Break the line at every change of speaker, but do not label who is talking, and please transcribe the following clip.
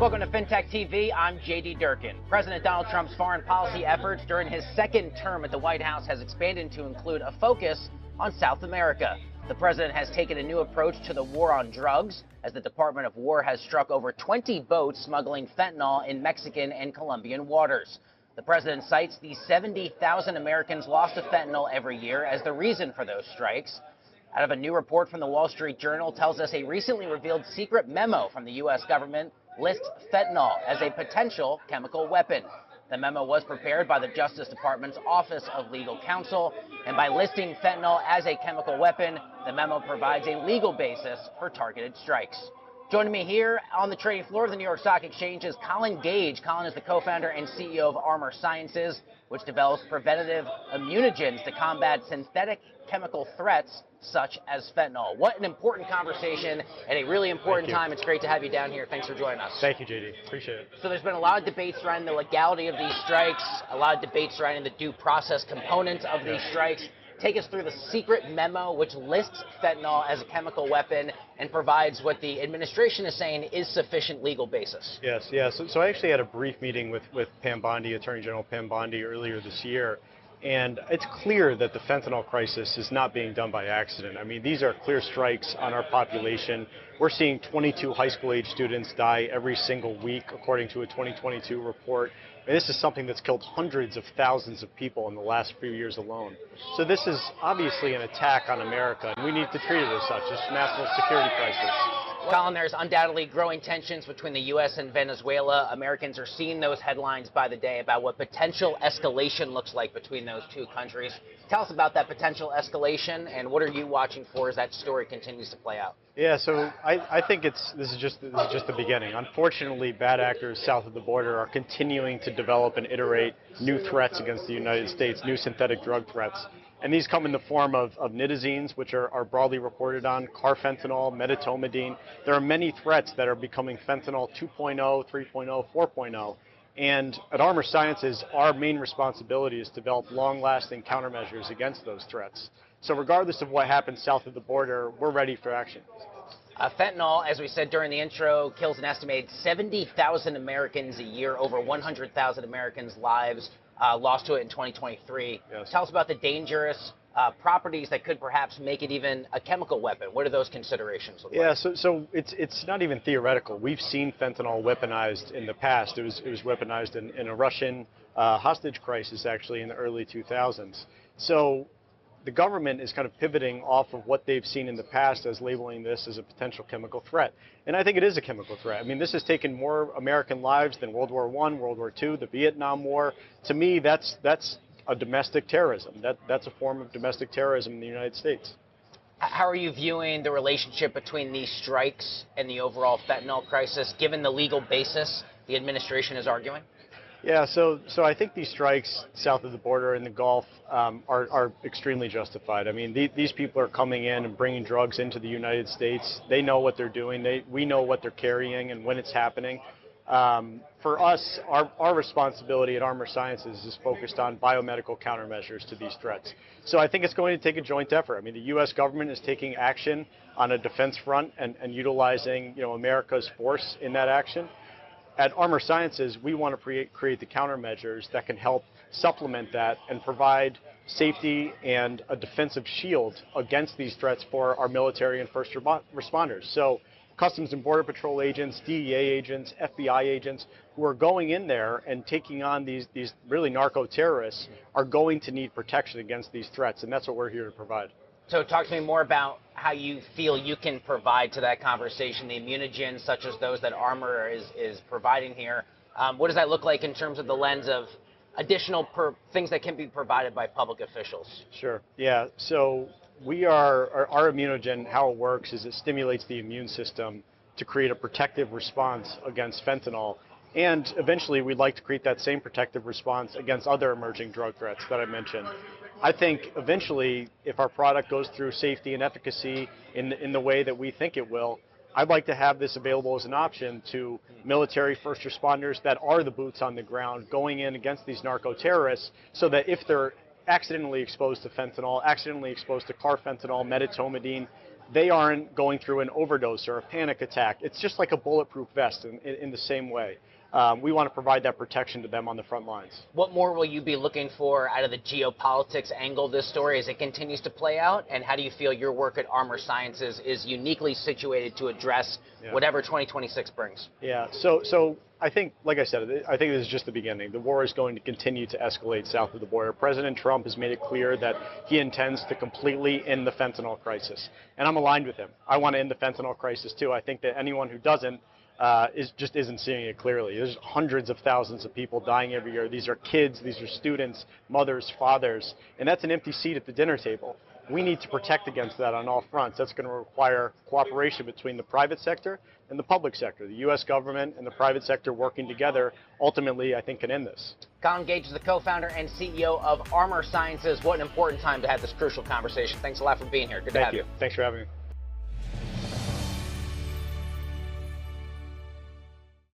Welcome to FinTech TV. I'm JD Durkin. President Donald Trump's foreign policy efforts during his second term at the White House has expanded to include a focus on South America. The president has taken a new approach to the war on drugs, as the Department of War has struck over 20 boats smuggling fentanyl in Mexican and Colombian waters. The president cites the 70,000 Americans lost to fentanyl every year as the reason for those strikes. Out of a new report from the Wall Street Journal tells us a recently revealed secret memo from the U.S. government lists fentanyl as a potential chemical weapon. The memo was prepared by the Justice Department's Office of Legal Counsel, and by listing fentanyl as a chemical weapon, the memo provides a legal basis for targeted strikes. Joining me here on the trading floor of the New York Stock Exchange is Collin Gage. Collin is the co-founder and CEO of ARMR Sciences, which develops preventative immunogens to combat synthetic chemical threats such as fentanyl. What an important conversation at a really important time. It's great to have you down here. Thanks for joining us.
Thank you, JD. Appreciate it.
So there's been a lot of debates surrounding the legality of these strikes, a lot of debates surrounding the due process components of these strikes. Take us through the secret memo which lists fentanyl as a chemical weapon and provides what the administration is saying is sufficient legal basis.
Yes. So I actually had a brief meeting with Pam Bondi, Attorney General Pam Bondi, earlier this year. And it's clear that the fentanyl crisis is not being done by accident. I mean, these are clear strikes on our population. We're seeing 22 high school age students die every single week, according to a 2022 report. And this is something that's killed hundreds of thousands of people in the last few years alone. So this is obviously an attack on America, and we need to treat it as such. It's a national security crisis.
Collin, there's undoubtedly growing tensions between the U.S. and Venezuela. Americans are seeing those headlines by the day about what potential escalation looks like between those two countries. Tell us about that potential escalation, and what are you watching for as that story continues to play out?
Yeah, so I think this is just the beginning. Unfortunately, bad actors south of the border are continuing to develop and iterate new threats against the United States, new synthetic drug threats. And these come in the form of nitazines, which are broadly reported on, carfentanil, medetomidine. There are many threats that are becoming fentanyl 2.0, 3.0, 4.0. And at ARMR Sciences, our main responsibility is to develop long-lasting countermeasures against those threats. So regardless of what happens south of the border, we're ready for action.
Fentanyl, as we said during the intro, kills an estimated 70,000 Americans a year, over 100,000 Americans' lives lost to it in 2023.
Yes.
Tell us about the dangerous properties that could perhaps make it even a chemical weapon. What are those considerations look like?
Yeah, so it's not even theoretical. We've seen fentanyl weaponized in the past. It was weaponized in a Russian hostage crisis, actually, in the early 2000s. So the government is kind of pivoting off of what they've seen in the past as labeling this as a potential chemical threat. And I think it is a chemical threat. I mean, this has taken more American lives than World War I, World War II, the Vietnam War. To me, that's a domestic terrorism. That's a form of domestic terrorism in the United States.
How are you viewing the relationship between these strikes and the overall fentanyl crisis, given the legal basis the administration is arguing?
Yeah, so I think these strikes south of the border in the Gulf are extremely justified. I mean, these people are coming in and bringing drugs into the United States. They know what they're doing. We know what they're carrying and when it's happening. For us, our responsibility at ARMR Sciences is focused on biomedical countermeasures to these threats. So I think it's going to take a joint effort. I mean, the U.S. government is taking action on a defense front and utilizing, America's force in that action. At ARMR Sciences, we want to create the countermeasures that can help supplement that and provide safety and a defensive shield against these threats for our military and first responders. So Customs and Border Patrol agents, DEA agents, FBI agents who are going in there and taking on these really narco-terrorists are going to need protection against these threats, and that's what we're here to provide.
So talk to me more about how you feel you can provide to that conversation, the immunogens such as those that ARMR is providing here. What does that look like in terms of the lens of additional things that can be provided by public officials?
Sure. Yeah. So our immunogen, how it works is it stimulates the immune system to create a protective response against fentanyl. And eventually, we'd like to create that same protective response against other emerging drug threats that I mentioned. I think eventually, if our product goes through safety and efficacy in the way that we think it will, I'd like to have this available as an option to military first responders that are the boots on the ground going in against these narco-terrorists, so that if they're accidentally exposed to fentanyl, accidentally exposed to carfentanil, medetomidine, they aren't going through an overdose or a panic attack. It's just like a bulletproof vest in the same way. We want to provide that protection to them on the front lines.
What more will you be looking for out of the geopolitics angle of this story as it continues to play out? And how do you feel your work at ARMR Sciences is uniquely situated to address whatever 2026 brings?
Yeah, so I think, like I said, I think this is just the beginning. The war is going to continue to escalate south of the border. President Trump has made it clear that he intends to completely end the fentanyl crisis. And I'm aligned with him. I want to end the fentanyl crisis too. I think that anyone who doesn't just isn't seeing it clearly. There's hundreds of thousands of people dying every year. These are kids, these are students, mothers, fathers, and that's an empty seat at the dinner table. We need to protect against that on all fronts. That's going to require cooperation between the private sector and the public sector. The U.S. government and the private sector working together ultimately, I think, can end this.
Collin Gage is the co-founder and CEO of ARMR Sciences. What an important time to have this crucial conversation. Thanks a lot for being here. Good to have you.
Thanks for having me.